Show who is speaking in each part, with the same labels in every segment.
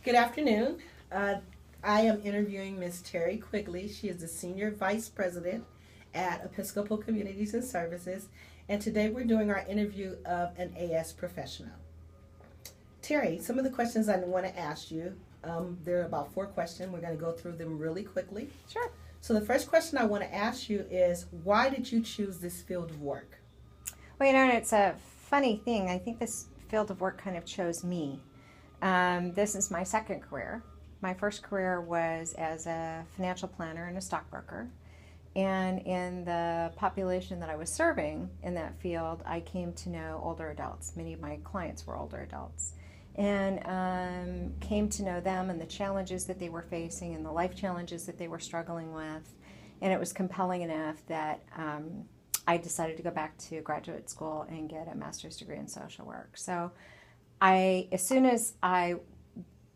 Speaker 1: Good afternoon. Uh, I am interviewing Miss Terry Quigley. She is the Senior Vice President at Episcopal Communities and Services, and today we're doing our interview of an AS professional. Terry, some of the questions I want to ask you, there are about 4 questions. We're going to go through them really quickly.
Speaker 2: Sure.
Speaker 1: So the first question I want to ask you is, why did you choose this field of work?
Speaker 2: Well, it's a funny thing. I think this field of work kind of chose me. This is my second career. My first career was as a financial planner and a stockbroker. And in the population that I was serving in that field, I came to know older adults. Many of my clients were older adults. And came to know them and the challenges that they were facing and the life challenges that they were struggling with. And it was compelling enough that I decided to go back to graduate school and get a master's degree in social work. So as soon as I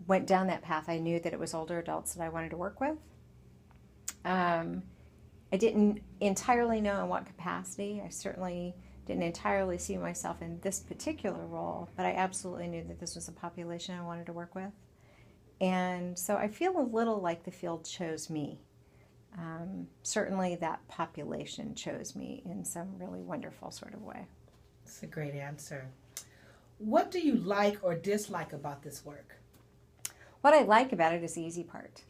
Speaker 2: went down that path, I knew that it was older adults that I wanted to work with. I didn't entirely know in what capacity. I certainly didn't entirely see myself in this particular role, but I absolutely knew that this was a population I wanted to work with. And so I feel a little like the field chose me. Certainly that population chose me in some really wonderful sort of way.
Speaker 1: That's a great answer. What do you like or dislike about this work?
Speaker 2: What I like about it is the easy part,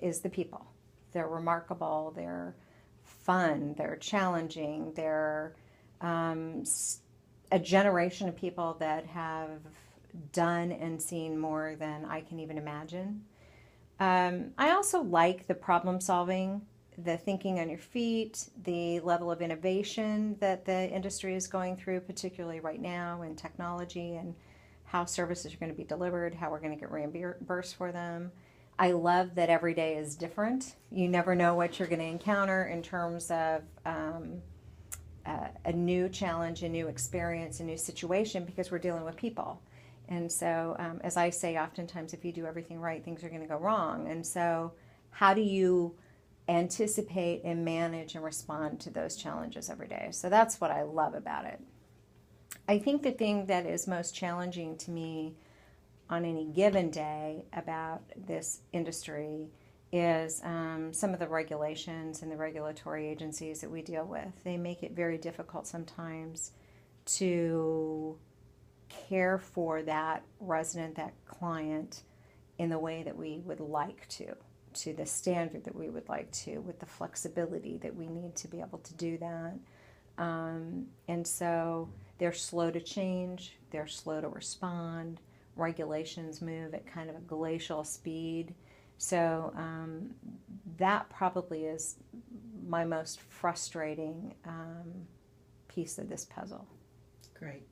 Speaker 2: is the people. They're remarkable, they're fun, they're challenging, they're a generation of people that have done and seen more than I can even imagine. I also like the problem solving, the thinking on your feet, the level of innovation that the industry is going through, particularly right now in technology and how services are going to be delivered, how we're going to get reimbursed for them. I love that every day is different. You never know what you're going to encounter in terms of a new challenge, a new experience, a new situation, because we're dealing with people. And so, as I say, oftentimes if you do everything right, things are going to go wrong. And so how do you anticipate and manage and respond to those challenges every day? So that's what I love about it. I think the thing that is most challenging to me on any given day about this industry is some of the regulations and the regulatory agencies that we deal with. They make it very difficult sometimes to care for that resident, that client, in the way that we would like to the standard that we would like to, with the flexibility that we need to be able to do that. And so they're slow to change, they're slow to respond. Regulations move at kind of a glacial speed. So that probably is my most frustrating piece of this puzzle.
Speaker 1: Great.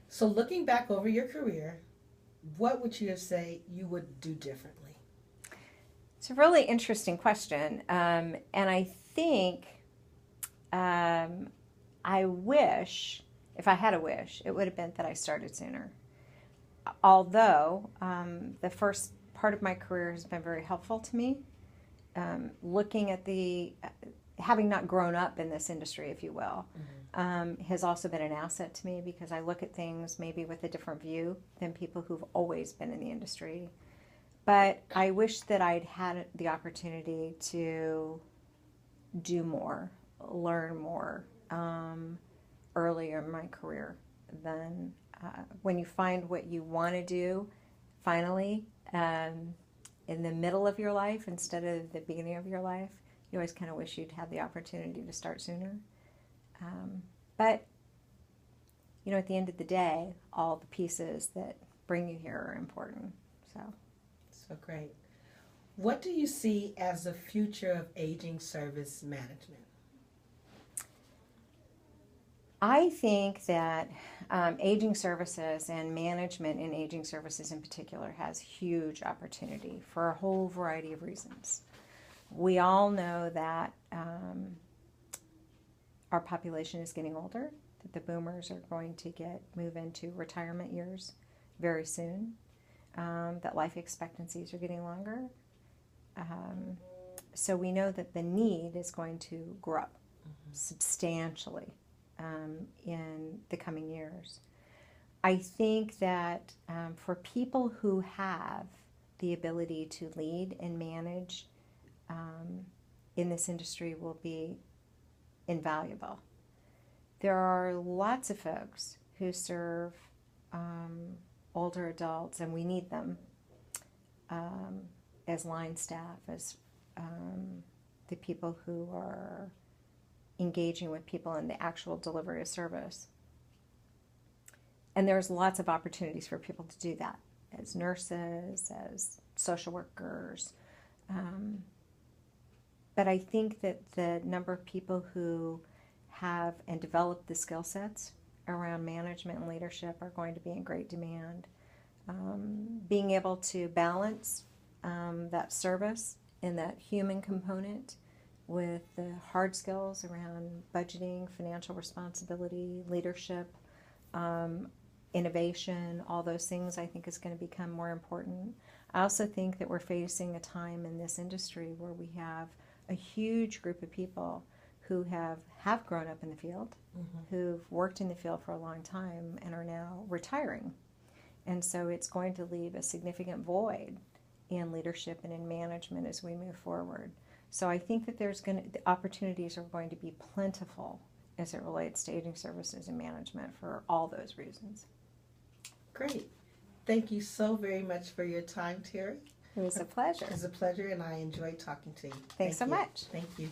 Speaker 1: So looking back over your career, what would you say you would do differently?
Speaker 2: It's a really interesting question. And I think I wish, if I had a wish, it would have been that I started sooner. Although the first part of my career has been very helpful to me, looking at having not grown up in this industry, if you will, has also been an asset to me, because I look at things maybe with a different view than people who've always been in the industry. But I wish that I'd had the opportunity to do more, learn more earlier in my career than when you find what you want to do finally in the middle of your life instead of the beginning of your life. You always kind of wish you'd had the opportunity to start sooner. But, at the end of the day, all the pieces that bring you here are important.
Speaker 1: So great. What do you see as the future of aging service management?
Speaker 2: I think that aging services and management in aging services in particular has huge opportunity for a whole variety of reasons. We all know that our population is getting older, that the boomers are going to move into retirement years very soon, that life expectancies are getting longer. So we know that the need is going to grow substantially in the coming years. I think that for people who have the ability to lead and manage in this industry will be invaluable. There are lots of folks who serve older adults, and we need them as line staff, as the people who are engaging with people in the actual delivery of service. And there's lots of opportunities for people to do that as nurses, as social workers. But I think that the number of people who have and develop the skill sets around management and leadership are going to be in great demand. Being able to balance that service and that human component with the hard skills around budgeting, financial responsibility, leadership, innovation, all those things I think is going to become more important. I also think that we're facing a time in this industry where we have a huge group of people who have grown up in the field, who've worked in the field for a long time and are now retiring. And so it's going to leave a significant void in leadership and in management as we move forward. So I think that the opportunities are going to be plentiful as it relates to aging services and management for all those reasons.
Speaker 1: Great. Thank you so very much for your time, Terry.
Speaker 2: It was a pleasure.
Speaker 1: It was a pleasure, and I enjoyed talking to you.
Speaker 2: Thanks so much.
Speaker 1: Thank you.